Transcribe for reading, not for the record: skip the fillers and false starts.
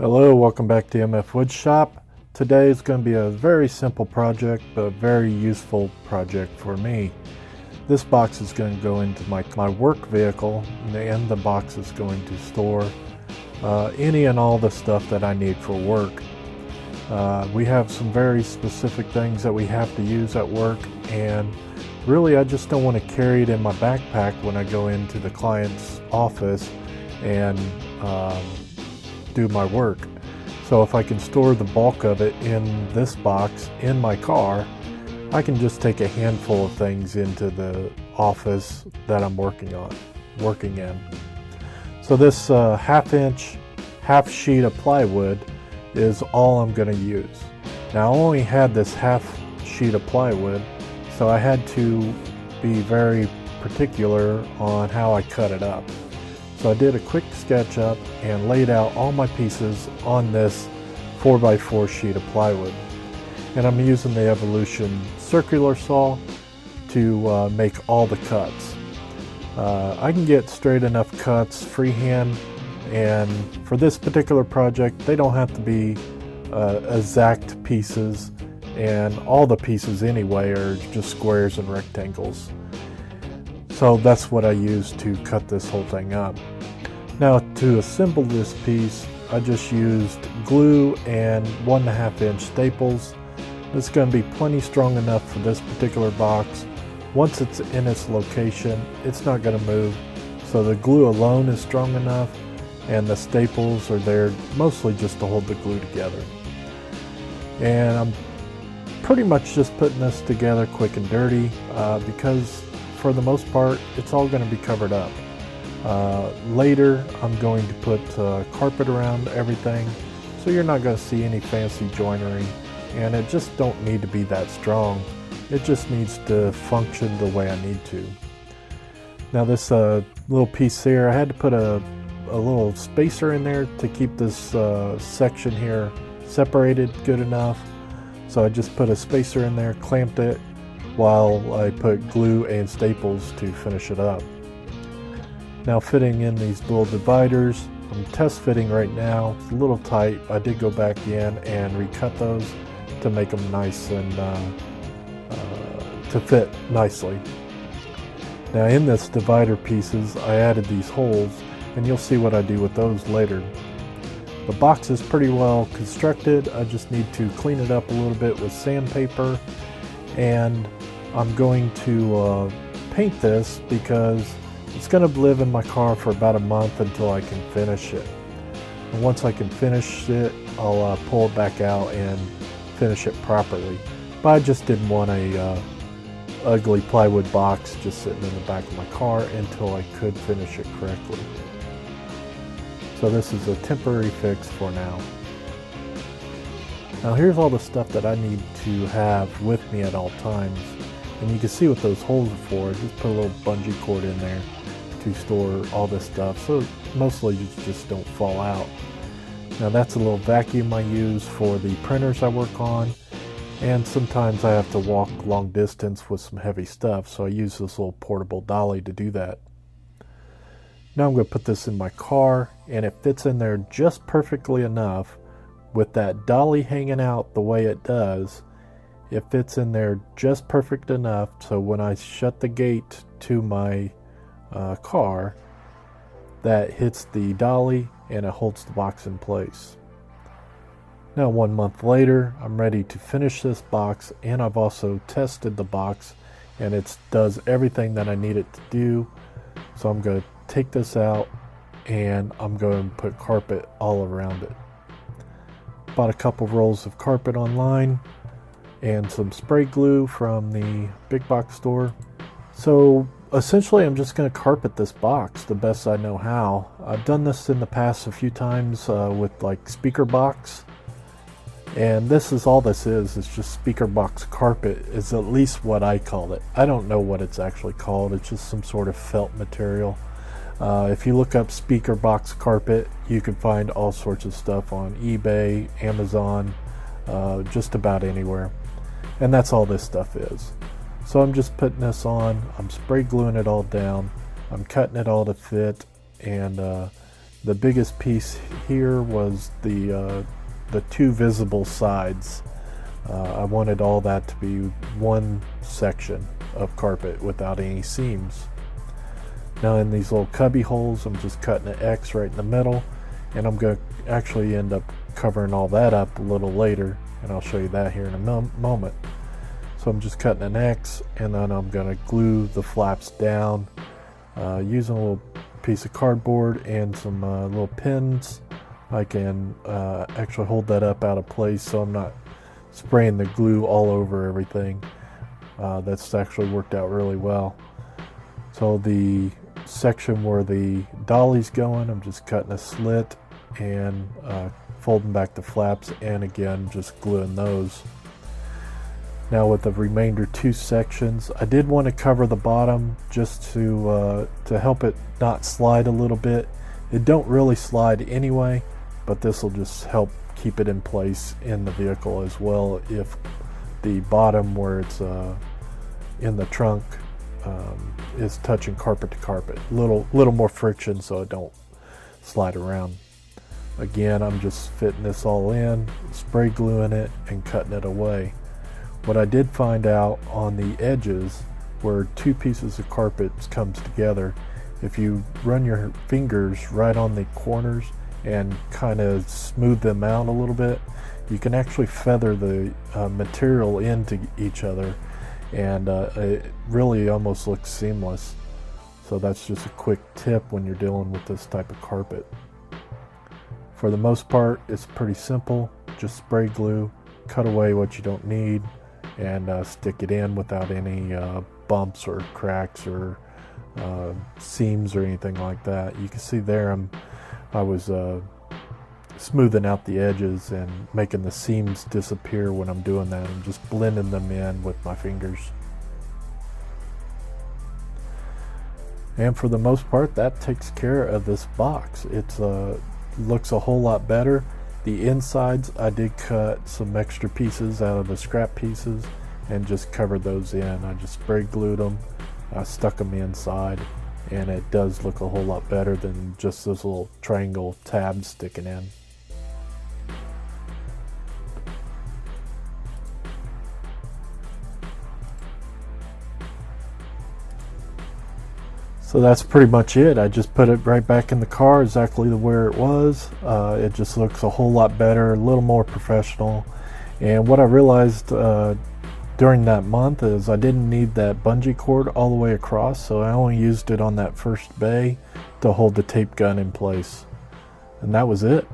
Hello, welcome back to MFWoodShop. Today is going to be a very simple project, but a very useful project for me. This box is going to go into my work vehicle, and the box is going to store any and all the stuff that I need for work. We have some very specific things that we have to use at work, and really I just don't want to carry it in my backpack when I go into the client's office and do my work. So if I can store the bulk of it in this box in my car, I can just take a handful of things into the office that I'm working in. So this half-inch, half sheet of plywood is all I'm going to use. Now I only had this half sheet of plywood, so I had to be very particular on how I cut it up. So I did a quick SketchUp and laid out all my pieces on this 4x4 sheet of plywood. And I'm using the Evolution circular saw to make all the cuts. I can get straight enough cuts freehand, and for this particular project they don't have to be exact pieces, and all the pieces anyway are just squares and rectangles. So that's what I used to cut this whole thing up. Now to assemble this piece, I just used glue and 1.5 inch staples. It's going to be plenty strong enough for this particular box. Once it's in its location, it's not going to move. So the glue alone is strong enough, and the staples are there mostly just to hold the glue together. And I'm pretty much just putting this together quick and dirty because for the most part it's all going to be covered up. Later I'm going to put carpet around everything, so you're not going to see any fancy joinery, and it just don't need to be that strong. It just needs to function the way I need to. Now this little piece here, I had to put a little spacer in there to keep this section here separated good enough. So I just put a spacer in there, clamped it, while I put glue and staples to finish it up. Now fitting in these little dividers, I'm test fitting right now. It's a little tight. I did go back in and recut those to make them nice and to fit nicely. Now in this divider pieces, I added these holes, and you'll see what I do with those later. The box is pretty well constructed. I just need to clean it up a little bit with sandpaper, and I'm going to paint this because it's going to live in my car for about a month until I can finish it. And once I can finish it, I'll pull it back out and finish it properly. But I just didn't want a ugly plywood box just sitting in the back of my car until I could finish it correctly. So this is a temporary fix for now. Now here's all the stuff that I need to have with me at all times. And you can see what those holes are for. Just put a little bungee cord in there to store all this stuff, so mostly you just don't fall out. Now that's a little vacuum I use for the printers I work on, and sometimes I have to walk long distance with some heavy stuff, so I use this little portable dolly to do that. Now I'm going to put this in my car, and it fits in there just perfectly enough. With that dolly hanging out the way it does, it fits in there just perfect enough so when I shut the gate to my car, that hits the dolly and it holds the box in place. Now 1 month later, I'm ready to finish this box, and I've also tested the box and it does everything that I need it to do. So I'm going to take this out and I'm going to put carpet all around it. Bought a couple rolls of carpet online and some spray glue from the big box store. So essentially I'm just going to carpet this box the best I know how. I've done this in the past a few times with like speaker box, and this is all this is. It's just speaker box carpet is at least what I call it. I don't know what it's actually called. It's just some sort of felt material. If you look up speaker box carpet, you can find all sorts of stuff on eBay, Amazon, just about anywhere. And that's all this stuff is. So I'm just putting this on, I'm spray gluing it all down, I'm cutting it all to fit, and The biggest piece here was the two visible sides. I wanted all that to be one section of carpet without any seams. Now in these little cubby holes, I'm just cutting an X right in the middle, and I'm going to actually end up covering all that up a little later, and I'll show you that here in a moment. So I'm just cutting an X, and then I'm going to glue the flaps down using a little piece of cardboard and some little pins. I can actually hold that up out of place so I'm not spraying the glue all over everything. That's actually worked out really well. So the section where the dolly's going, I'm just cutting a slit and folding back the flaps, and again just gluing those. Now with the remainder two sections, I did want to cover the bottom just to help it not slide a little bit. It don't really slide anyway, but this will just help keep it in place in the vehicle as well. If the bottom where it's in the trunk is touching carpet to carpet, little more friction so it don't slide around. Again, I'm just fitting this all in, spray gluing it, and cutting it away. What I did find out on the edges where two pieces of carpet comes together, if you run your fingers right on the corners and kind of smooth them out a little bit, you can actually feather the material into each other, and it really almost looks seamless. So that's just a quick tip when you're dealing with this type of carpet. For the most part, it's pretty simple. Just spray glue, cut away what you don't need, and stick it in without any bumps or cracks or seams or anything like that. You can see there I was smoothing out the edges and making the seams disappear when I'm doing that. I'm just blending them in with my fingers. And for the most part, that takes care of this box. It looks a whole lot better. The insides, I did cut some extra pieces out of the scrap pieces and just covered those in. I just spray glued them, I stuck them inside, and it does look a whole lot better than just those little triangle tabs sticking in. So that's pretty much it. I just put it right back in the car exactly where it was. It just looks a whole lot better, a little more professional. And what I realized during that month is I didn't need that bungee cord all the way across, so I only used it on that first bay to hold the tape gun in place. And that was it.